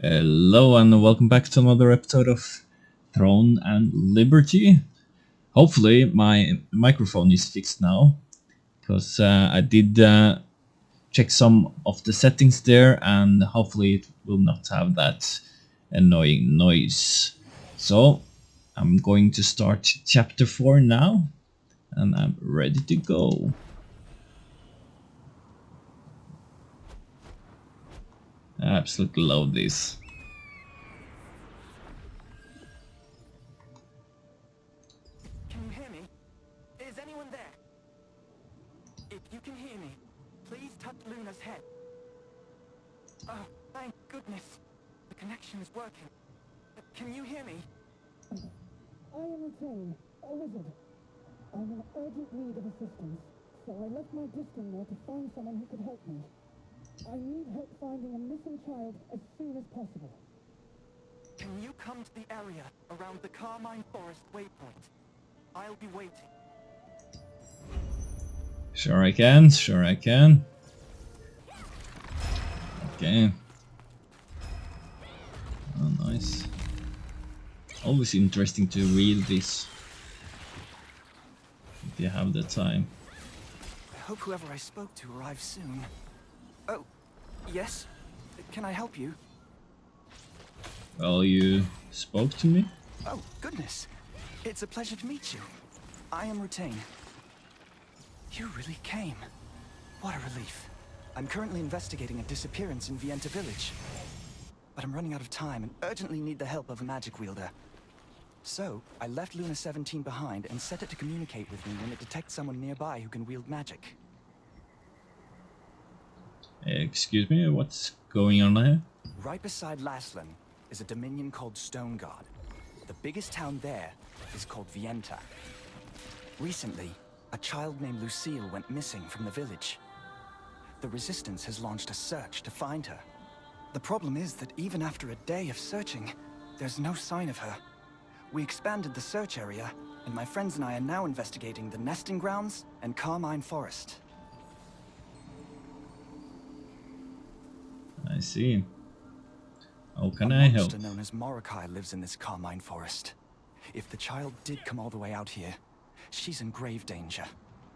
Hello and welcome back to another episode of Throne and Liberty. Hopefully my microphone is fixed now, because I did check some of the settings there, and hopefully it will not have that annoying noise. So I'm going to start chapter 4 now, and I'm ready to go. I absolutely love this. Can you hear me? Is anyone there? If you can hear me, please touch Luna's head. Oh, thank goodness. The connection is working. Can you hear me? I am Retain, a wizard. I'm in urgent need of assistance, so I left my distant there to find someone who could help me. I need help finding a missing child as soon as possible. Can you come to the area around the Carmine Forest waypoint? I'll be waiting. Sure I can, sure I can. Okay. Oh, nice. Always interesting to read this, if you have the time. I hope whoever I spoke to arrives soon. Oh, yes? Can I help you? Well, you spoke to me? Oh, goodness. It's a pleasure to meet you. I am Retain. You really came. What a relief. I'm currently investigating a disappearance in Vienta village. But I'm running out of time and urgently need the help of a magic wielder. So, I left Luna 17 behind and set it to communicate with me when it detects someone nearby who can wield magic. Excuse me, what's going on here? Right beside Laslan is a dominion called Stoneguard. The biggest town there is called Vienta. Recently, a child named Lucille went missing from the village. The Resistance has launched a search to find her. The problem is that even after a day of searching, there's no sign of her. We expanded the search area, and my friends and I are now investigating the nesting grounds and Carmine Forest. I see. How A can I help? monster known as Morokai lives in this Carmine Forest. If the child did come all the way out here, she's in grave danger.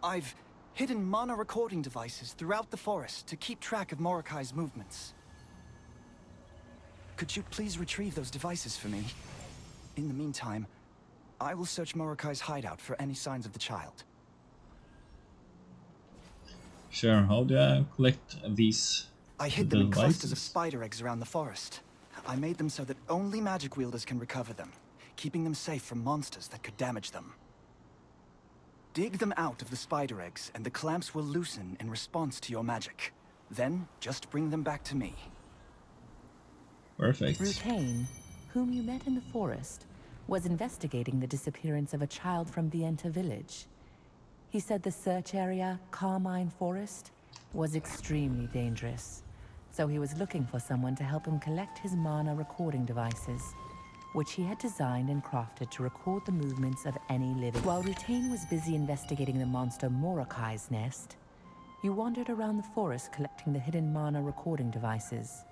I've hidden mana recording devices throughout the forest to keep track of Morokai's movements. Could you please retrieve those devices for me? In the meantime, I will search Morokai's hideout for any signs of the child. Sure, how do I collect these I hid them in clusters of devices? spider eggs around the forest. I made them so that only magic wielders can recover them, keeping them safe from monsters that could damage them. Dig them out of the spider eggs, and the clamps will loosen in response to your magic. Then, just bring them back to me. Perfect. Rutain, whom you met in the forest, was investigating the disappearance of a child from Vienta village. He said the search area, Carmine Forest, was extremely dangerous, so he was looking for someone to help him collect his mana recording devices, which he had designed and crafted to record the movements of any living. While Rutain was busy investigating the monster Morokai's nest, you wandered around the forest collecting the hidden mana recording devices.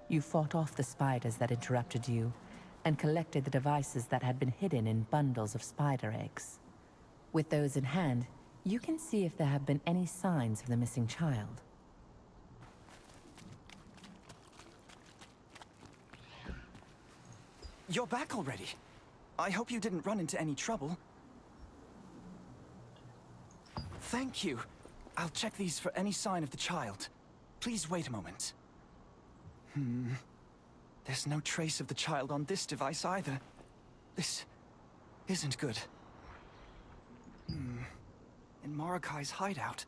You fought off the spiders that interrupted you, and collected the devices that had been hidden in bundles of spider eggs. With those in hand, you can see if there have been any signs of the missing child. You're back already. I hope you didn't run into any trouble. Thank you. I'll check these for any sign of the child. Please wait a moment. There's no trace of the child on this device either. This isn't good. In Morokai's hideout,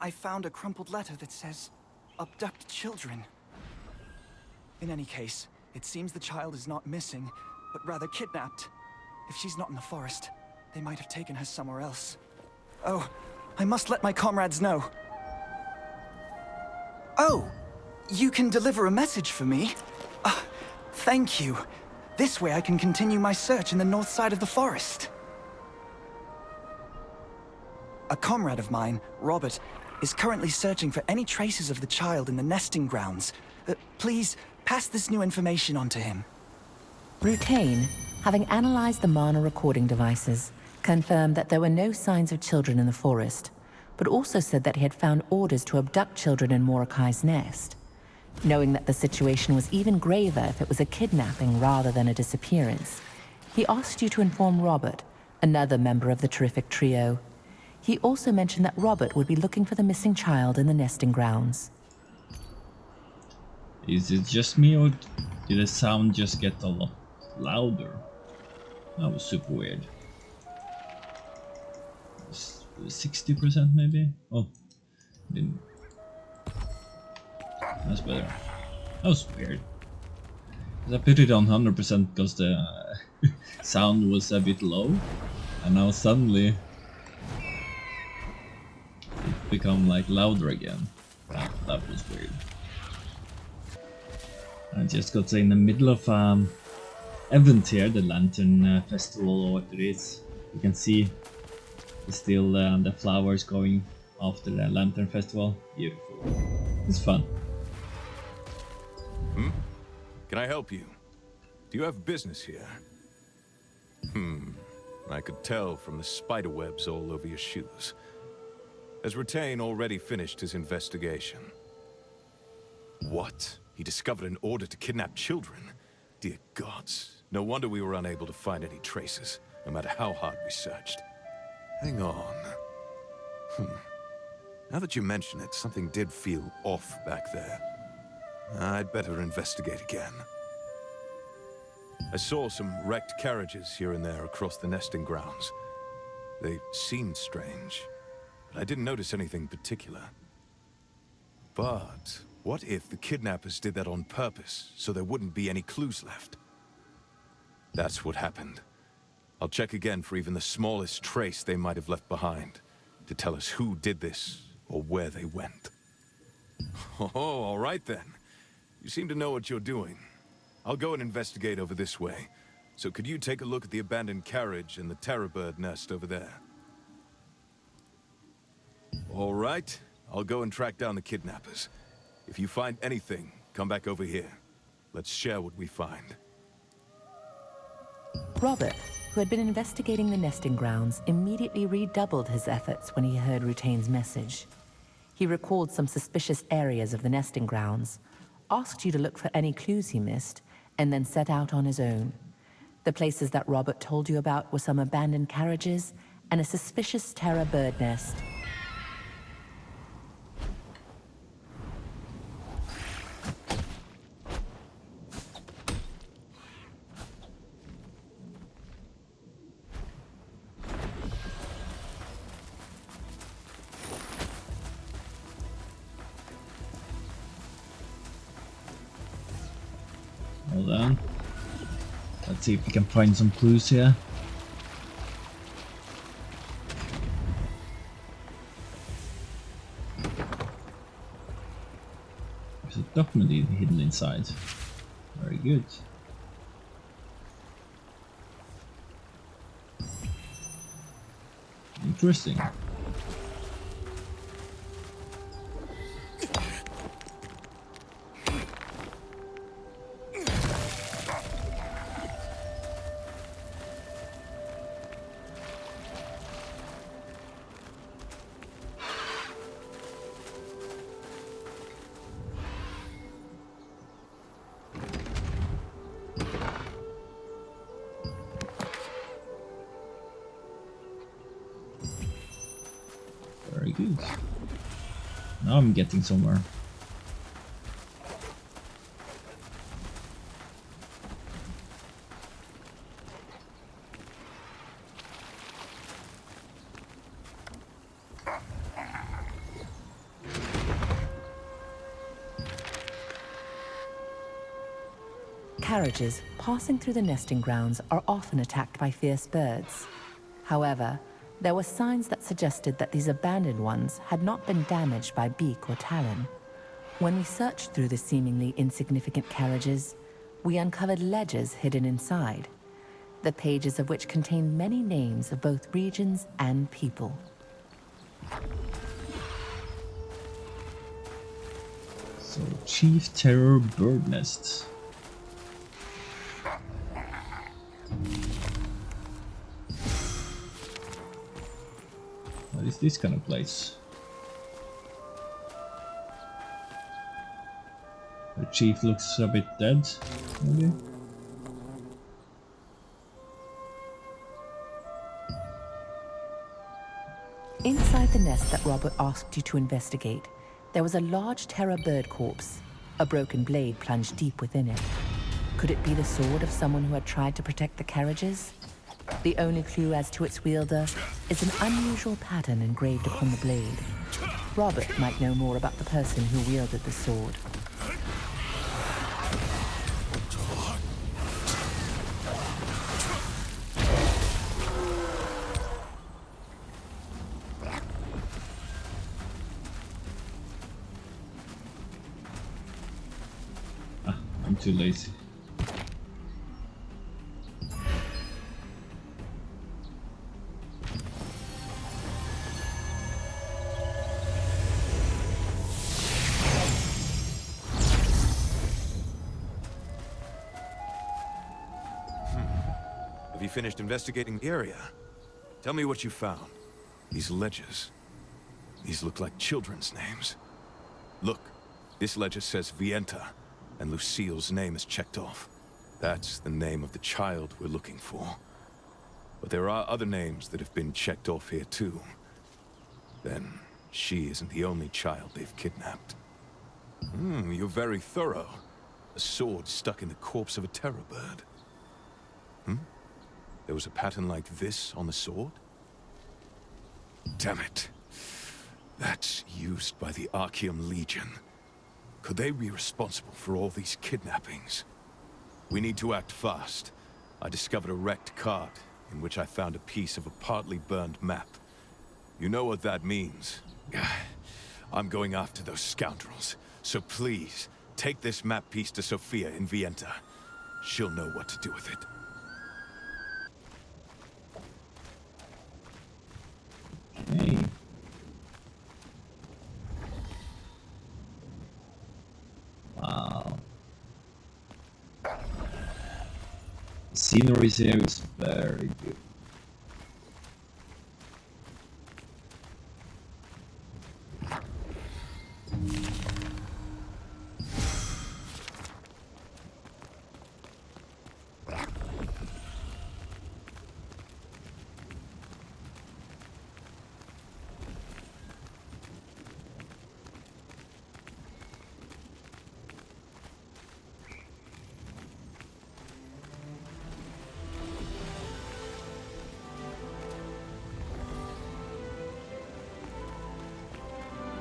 I found a crumpled letter that says, "Abduct children." In any case, it seems the child is not missing, but rather kidnapped. If she's not in the forest, they might have taken her somewhere else. Oh, I must let my comrades know. Oh, you can deliver a message for me? Thank you. This way I can continue my search in the north side of the forest. A comrade of mine, Robert, is currently searching for any traces of the child in the nesting grounds. Please Pass this new information on to him. Rutain, having analyzed the Mana recording devices, confirmed that there were no signs of children in the forest, but also said that he had found orders to abduct children in Mordecai's nest. Knowing that the situation was even graver if it was a kidnapping rather than a disappearance, he asked you to inform Robert, another member of the terrific trio. He also mentioned that Robert would be looking for the missing child in the nesting grounds. Is it just me, or did the sound just get a lot louder? That was super weird. 60% maybe? Oh, didn't. That's better. That was weird. 'Cause I put it on 100% because the sound was a bit low, and now suddenly it become like louder again. That was weird. I just got in the middle of event here, the Lantern Festival or what it is. You can see still the flowers going after the Lantern Festival. Beautiful. It's fun. Can I help you? Do you have business here? I could tell from the spider webs all over your shoes. Has Rutain already finished his investigation? What? He discovered an order to kidnap children? Dear gods, no wonder we were unable to find any traces, no matter how hard we searched. Hang on. Now that you mention it, something did feel off back there. I'd better investigate again. I saw some wrecked carriages here and there across the nesting grounds. They seemed strange, but I didn't notice anything particular. But what if the kidnappers did that on purpose, so there wouldn't be any clues left? That's what happened. I'll check again for even the smallest trace they might have left behind, to tell us who did this, or where they went. Oh, all right then. You seem to know what you're doing. I'll go and investigate over this way. So could you take a look at the abandoned carriage and the terror bird nest over there? All right. I'll go and track down the kidnappers. If you find anything, come back over here. Let's share what we find. Robert, who had been investigating the nesting grounds, immediately redoubled his efforts when he heard Rutain's message. He recalled some suspicious areas of the nesting grounds, asked you to look for any clues he missed, and then set out on his own. The places that Robert told you about were some abandoned carriages and a suspicious terror bird nest. Hold on. Let's see if we can find some clues here. There's a document hidden inside. Very good. Interesting. Very good. Now I'm getting somewhere. Carriages passing through the nesting grounds are often attacked by fierce birds. However, there were signs that suggested that these abandoned ones had not been damaged by beak or talon. When we searched through the seemingly insignificant carriages, we uncovered ledgers hidden inside, the pages of which contained many names of both regions and people. So So, Chief Terror Bird Nest. What is this kind of place? The chief looks a bit dead, maybe? Inside the nest that Robert asked you to investigate, there was a large terror bird corpse. A broken blade plunged deep within it. Could it be the sword of someone who had tried to protect the carriages? The only clue as to its wielder is an unusual pattern engraved upon the blade. Robert might know more about the person who wielded the sword. I'm too lazy. Have you finished investigating the area? Tell me what you found. These ledges. These look like children's names. Look, this ledger says Vienta, and Lucille's name is checked off. That's the name of the child we're looking for. But there are other names that have been checked off here too. Then, she isn't the only child they've kidnapped. You're very thorough. A sword stuck in the corpse of a terror bird. There was a pattern like this on the sword? Damn it. That's used by the Archeum Legion. Could they be responsible for all these kidnappings? We need to act fast. I discovered a wrecked cart in which I found a piece of a partly burned map. You know what that means. I'm going after those scoundrels, so please, take this map piece to Sophia in Vienta. She'll know what to do with it. Hey. Wow. The scenery here is very good.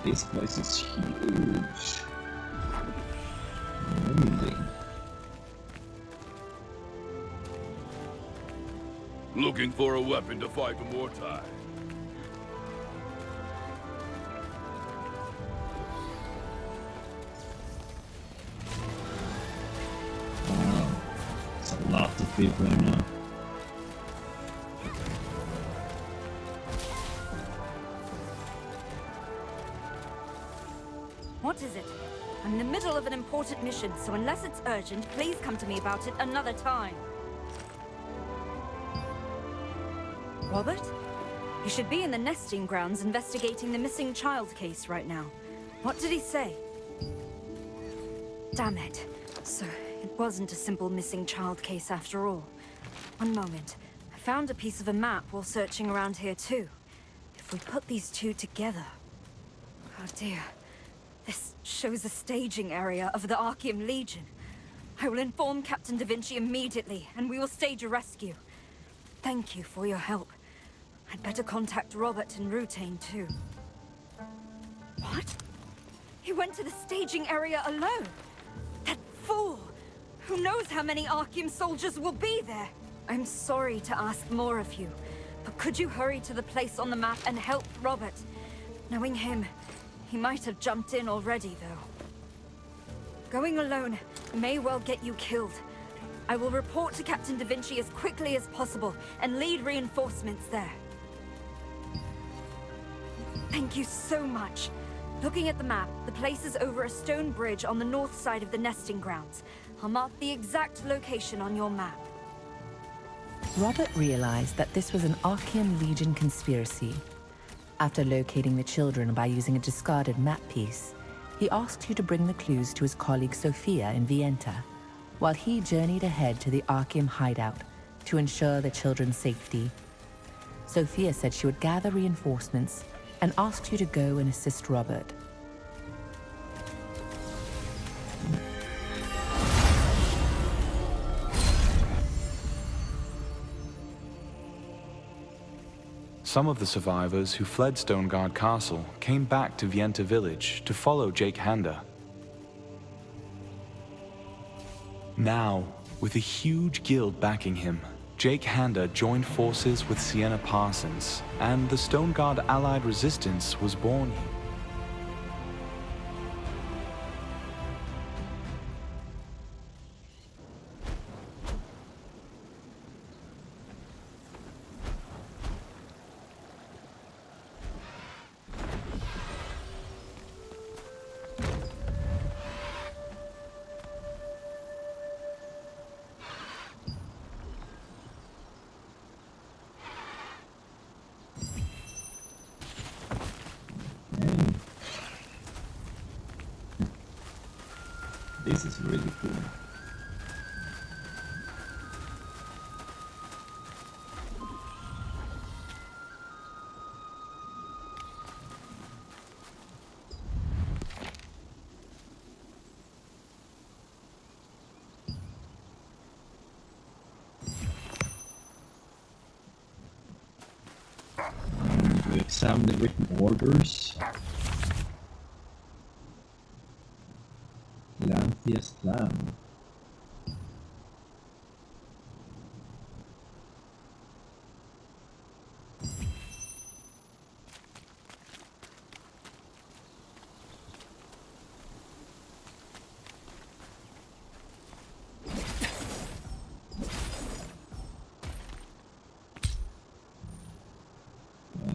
This place is huge. Amazing. Looking for a weapon to fight the Mortai. Wow. There's a lot of people here now. What is it? I'm in the middle of an important mission, so unless it's urgent, please come to me about it another time. Robert? You should be in the nesting grounds investigating the missing child case right now. What did he say? Damn it. So, it wasn't a simple missing child case after all. One moment. I found a piece of a map while searching around here too. If we put these two together... Oh dear. This shows a staging area of the Archeum Legion. I will inform Captain Da Vinci immediately, and we will stage a rescue. Thank you for your help. I'd better contact Robert and Rutain too. What? He went to the staging area alone? That fool! Who knows how many Archeum soldiers will be there? I'm sorry to ask more of you, but could you hurry to the place on the map and help Robert? Knowing him, he might have jumped in already, though. Going alone may well get you killed. I will report to Captain Da Vinci as quickly as possible and lead reinforcements there. Thank you so much. Looking at the map, the place is over a stone bridge on the north side of the nesting grounds. I'll mark the exact location on your map. Robert realized that this was an Archean Legion conspiracy. After locating the children by using a discarded map piece, he asked you to bring the clues to his colleague Sophia in Vienta, while he journeyed ahead to the Archean hideout to ensure the children's safety. Sophia said she would gather reinforcements and asked you to go and assist Robert. Some of the survivors who fled Stoneguard Castle came back to Vienta village to follow Jake Handa. Now, with a huge guild backing him, Jake Handa joined forces with Sienna Parsons, and the Stoneguard Allied Resistance was born. This is really cool. To examine the written orders. Lantia's plan.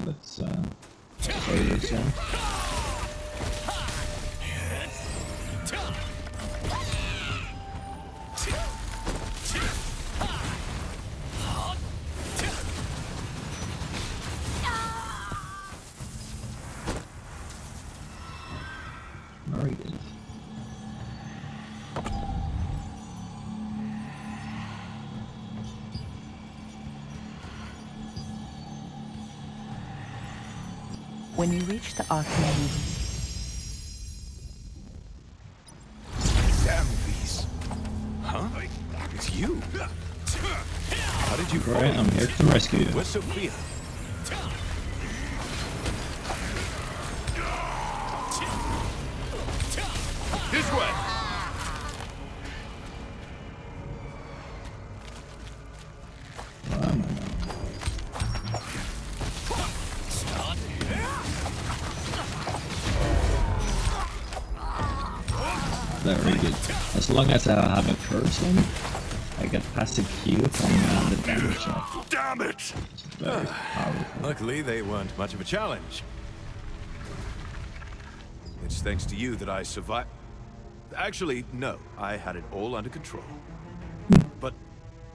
Let's play this one. Very good. When you reach the Archean, Damn these. Huh? It's you. How did you Alright, I'm here to rescue you. Where's Sophia? This way! Very good. As long as I have a person, I get passive heal from the damage shot. Damn it! Very powerful. Luckily, they weren't much of a challenge. It's thanks to you that I survived. Actually, no. I had it all under control. But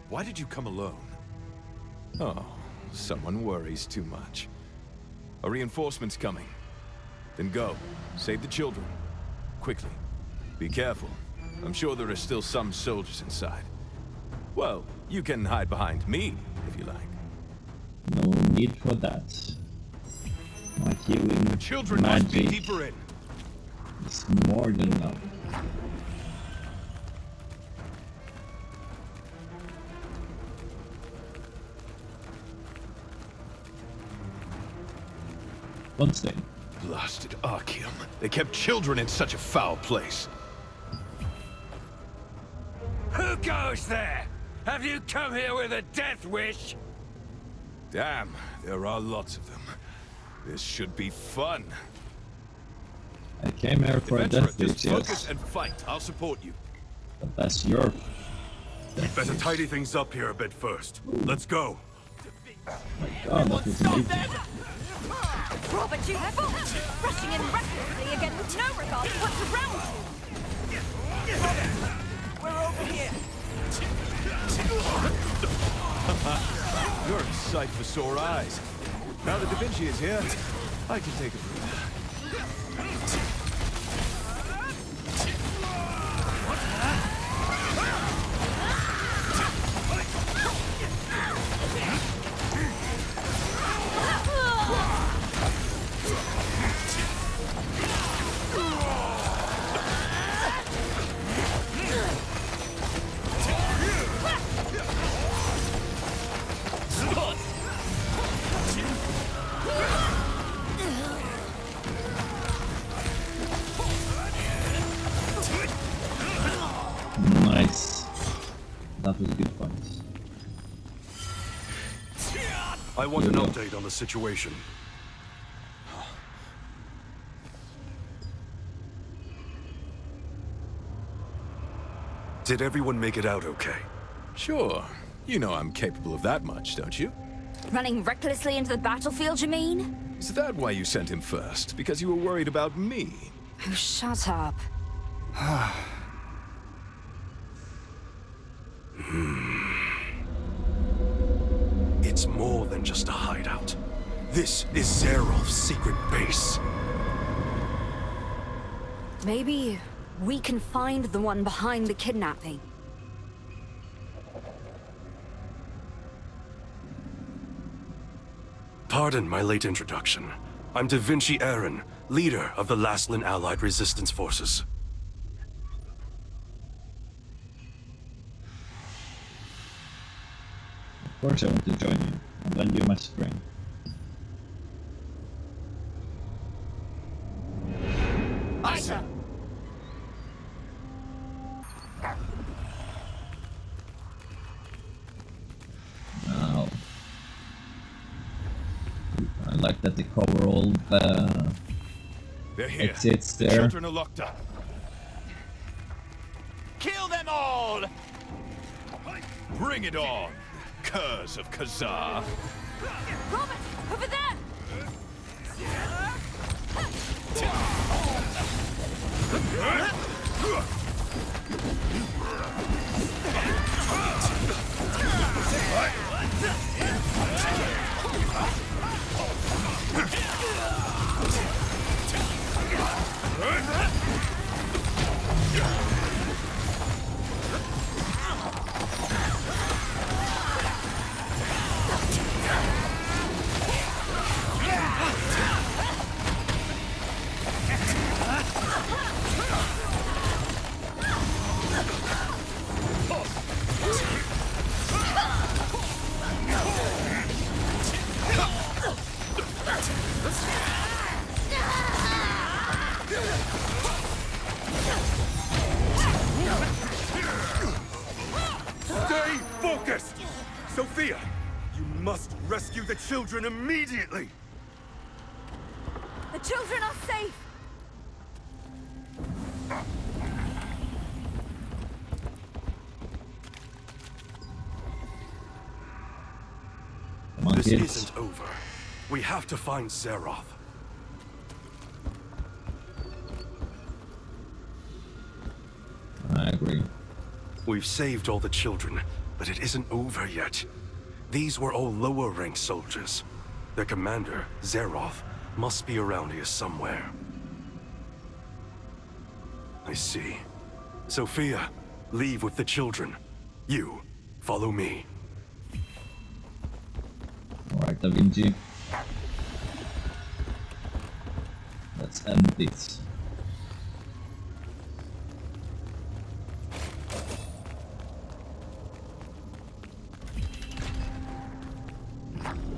why did you come alone? Oh, someone worries too much. A reinforcement's coming. Then go. Save the children. Quickly. Be careful. I'm sure there are still some soldiers inside. Well, you can hide behind me, if you like. No need for that. My healing Children must be magic deeper in. is more than enough. One thing. Blasted Archeum. They kept children in such a foul place. Who goes there? Have you come here with a death wish? Damn, there are lots of them. This should be fun. I came here for a Adventurer, death wish, just focus yes. and fight. I'll support you. But that's your Better tidy things up here a bit first. Let's go. my god, that was amazing. Robert, you fool! Rushing in recklessly again with no regard for what's around you! Robert, we're over here! You're a sight for sore eyes. Now that Da Vinci is here, I can take a breather. Nice. That was a good point. I want an Here we go. update on the situation. Did everyone make it out okay? Sure. You know I'm capable of that much, don't you? Running recklessly into the battlefield, you mean? Is that why you sent him first? Because you were worried about me? Oh, shut up. It's more than just a hideout. This is Zeroth's secret base. Maybe we can find the one behind the kidnapping. Pardon my late introduction. I'm Da Vinci Aaron, leader of the Laslan Allied Resistance Forces. Of course I want to join you. I'll lend you my string. Aye, sir. Now, I like that they cover all the They're here. exits The there. children are locked up. Kill them all! Bring it on, curs of Khazar. Robert, over there! Stay focused! Sophia, you must rescue the children immediately! The children are safe! Come on, This kids. isn't over. We have to find Zeroth. I agree. We've saved all the children, but it isn't over yet. These were all lower-ranked soldiers. Their commander, Zeroth, must be around here somewhere. I see. Sophia, leave with the children. You, follow me. Alright, Da Vinci. Let's end this.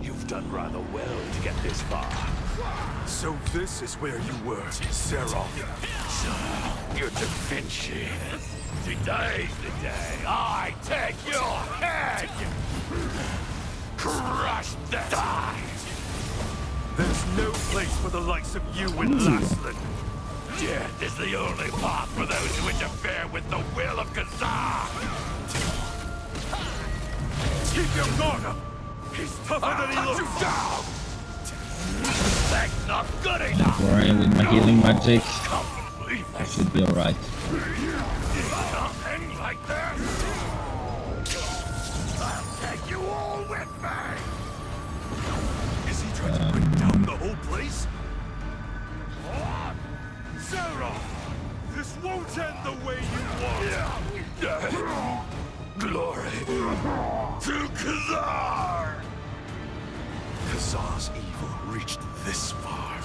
You've done rather well to get this far. So this is where you were, Zeroth. You're Da Vinci. Today's the day I take your head! Crush the die! There's no place for the likes of you in Laslan. Death is the only path for those who interfere with the will of Khazar! Keep your guard up! He's tougher than he looks! You down! That's not good Don't enough. worry, with my healing magic, Complete. I should be alright. Something like this. I'll take you all with me. Is he trying to bring down the whole place? What? Zara! This won't end the way you want! Glory to Khazar! Khazar's evil reached this far.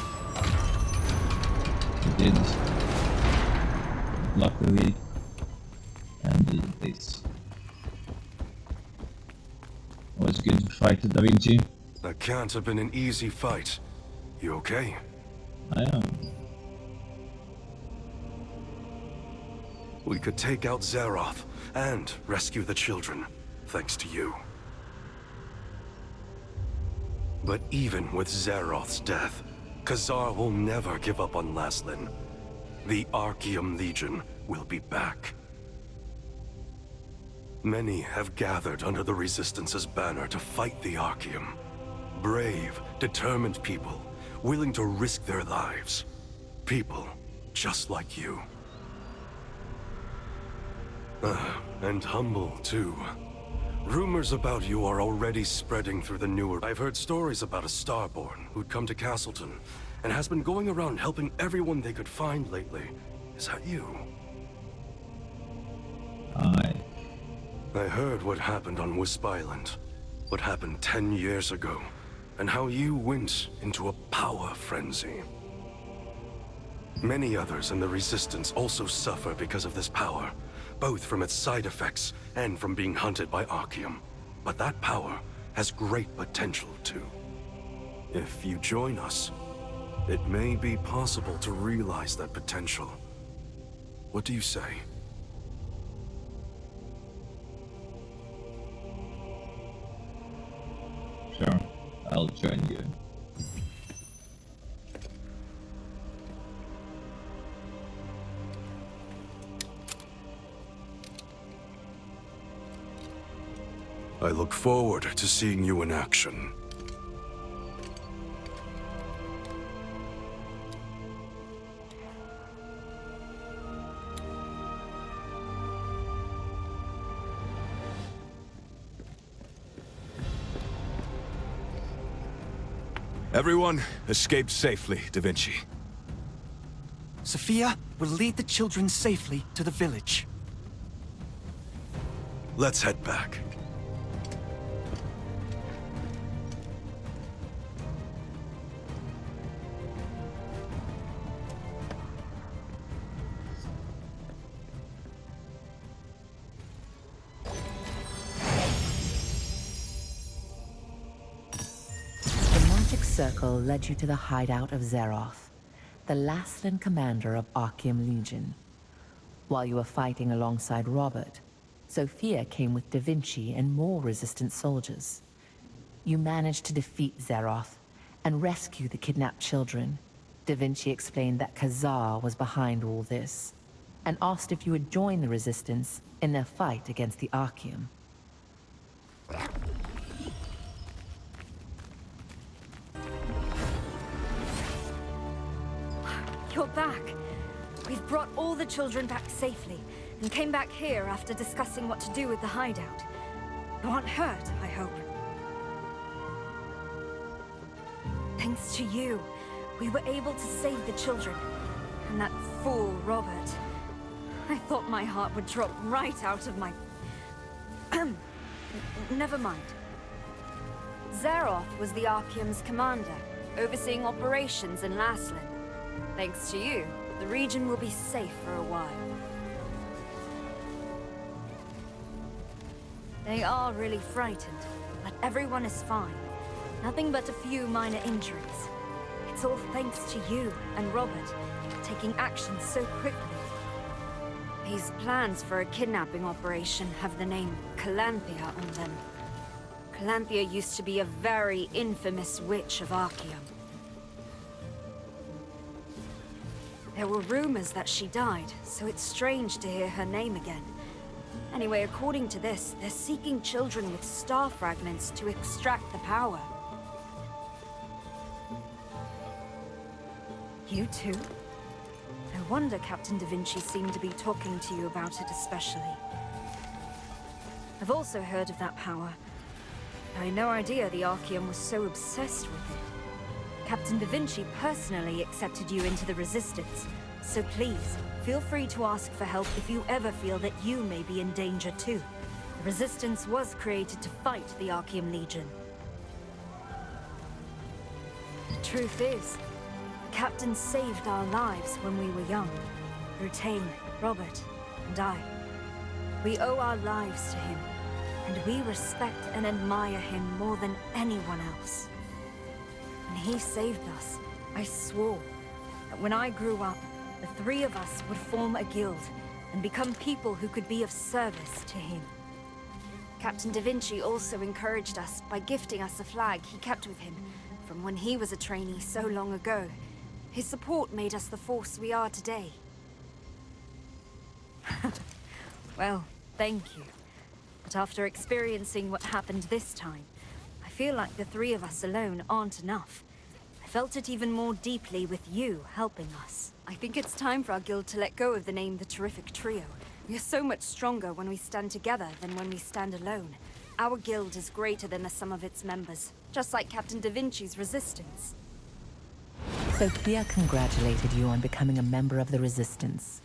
It did. Luckily, handle this. Always good to fight Da Vinci. That can't have been an easy fight. You okay? I am. We could take out Zeroth and rescue the children, thanks to you. But even with Zeroth's death, Khazar will never give up on Laslin. The Archeum Legion will be back. Many have gathered under the Resistance's banner to fight the Archeum. Brave, determined people, willing to risk their lives. People just like you. And humble, too. Rumors about you are already spreading through the newer... I've heard stories about a Starborn who'd come to Castleton and has been going around helping everyone they could find lately. Is that you? I heard what happened on Wisp Island. What happened 10 years ago. And how you went into a power frenzy. Many others in the Resistance also suffer because of this power. Both from its side effects and from being hunted by Archeum. But that power has great potential too. If you join us, it may be possible to realize that potential. What do you say? Sure, I'll join you. I look forward to seeing you in action. Everyone, escape safely, Da Vinci. Sophia will lead the children safely to the village. Let's head back. Circle led you to the hideout of Zeroth, the Laslin commander of Archeum Legion. While you were fighting alongside Robert, Sophia came with Da Vinci and more resistant soldiers. You managed to defeat Zeroth and rescue the kidnapped children. Da Vinci explained that Khazar was behind all this, and asked if you would join the Resistance in their fight against the Archeum. You're back. We've brought all the children back safely, and came back here after discussing what to do with the hideout. You aren't hurt, I hope. Thanks to you, we were able to save the children. And that fool, Robert. I thought my heart would drop right out of my... Never mind. Zeroth was the Archeum's commander, overseeing operations in Laslin. Thanks to you, the region will be safe for a while. They are really frightened, but everyone is fine. Nothing but a few minor injuries. It's all thanks to you and Robert, taking action so quickly. These plans for a kidnapping operation have the name Calanthea on them. Calanthea used to be a very infamous witch of Archeum. There were rumors that she died, so it's strange to hear her name again. Anyway, according to this, they're seeking children with star fragments to extract the power. You too? No wonder Captain Da Vinci seemed to be talking to you about it especially. I've also heard of that power. I had no idea the Archaeum was so obsessed with it. Captain Da Vinci personally accepted you into the Resistance, so please, feel free to ask for help if you ever feel that you may be in danger too. The Resistance was created to fight the Archaeum Legion. The truth is, the Captain saved our lives when we were young. Rutain, Robert, and I. We owe our lives to him, and we respect and admire him more than anyone else. When he saved us, I swore that when I grew up, the three of us would form a guild and become people who could be of service to him. Captain Da Vinci also encouraged us by gifting us a flag he kept with him from when he was a trainee so long ago. His support made us the force we are today. Well, thank you. But after experiencing what happened this time, I feel like the three of us alone aren't enough. I felt it even more deeply with you helping us. I think it's time for our guild to let go of the name the Terrific Trio. We are so much stronger when we stand together than when we stand alone. Our guild is greater than the sum of its members, just like Captain Da Vinci's Resistance. Sophia congratulated you on becoming a member of the Resistance.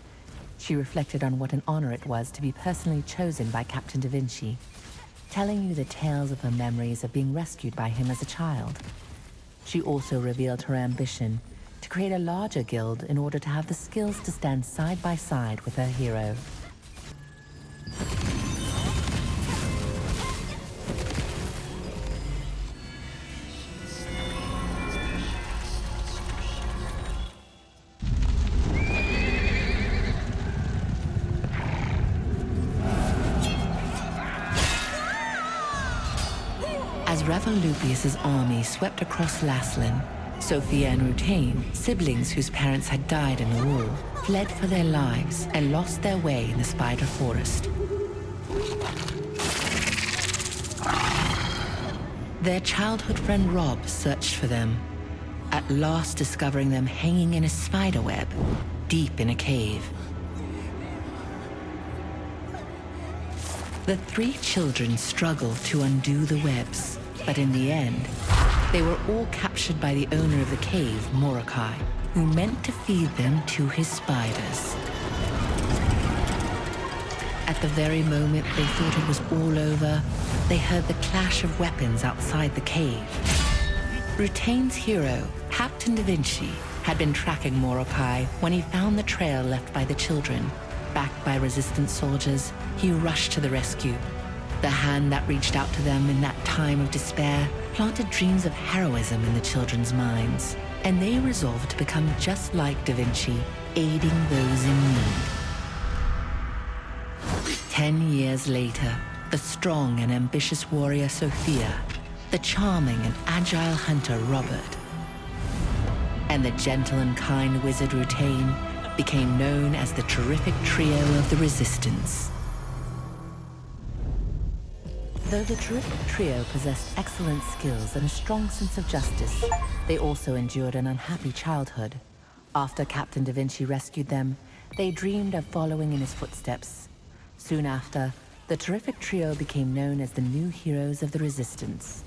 She reflected on what an honor it was to be personally chosen by Captain Da Vinci, telling you the tales of her memories of being rescued by him as a child. She also revealed her ambition to create a larger guild in order to have the skills to stand side by side with her hero. As Revolupius's army swept across Laslan, Sophia and Rutain, siblings whose parents had died in the war, fled for their lives and lost their way in the Spider Forest. Their childhood friend Rob searched for them, at last discovering them hanging in a spiderweb, deep in a cave. The three children struggled to undo the webs, but in the end, they were all captured by the owner of the cave, Morokai, who meant to feed them to his spiders. At the very moment they thought it was all over, they heard the clash of weapons outside the cave. Rutain's hero, Captain Da Vinci, had been tracking Morokai when he found the trail left by the children. Backed by Resistance soldiers, he rushed to the rescue. The hand that reached out to them in that time of despair planted dreams of heroism in the children's minds, and they resolved to become just like Da Vinci, aiding those in need. 10 years later, the strong and ambitious warrior Sophia, the charming and agile hunter Robert, and the gentle and kind wizard Rutain became known as the Terrific Trio of the Resistance. Though the Terrific Trio possessed excellent skills and a strong sense of justice, they also endured an unhappy childhood. After Captain Da Vinci rescued them, they dreamed of following in his footsteps. Soon after, the Terrific Trio became known as the new heroes of the Resistance.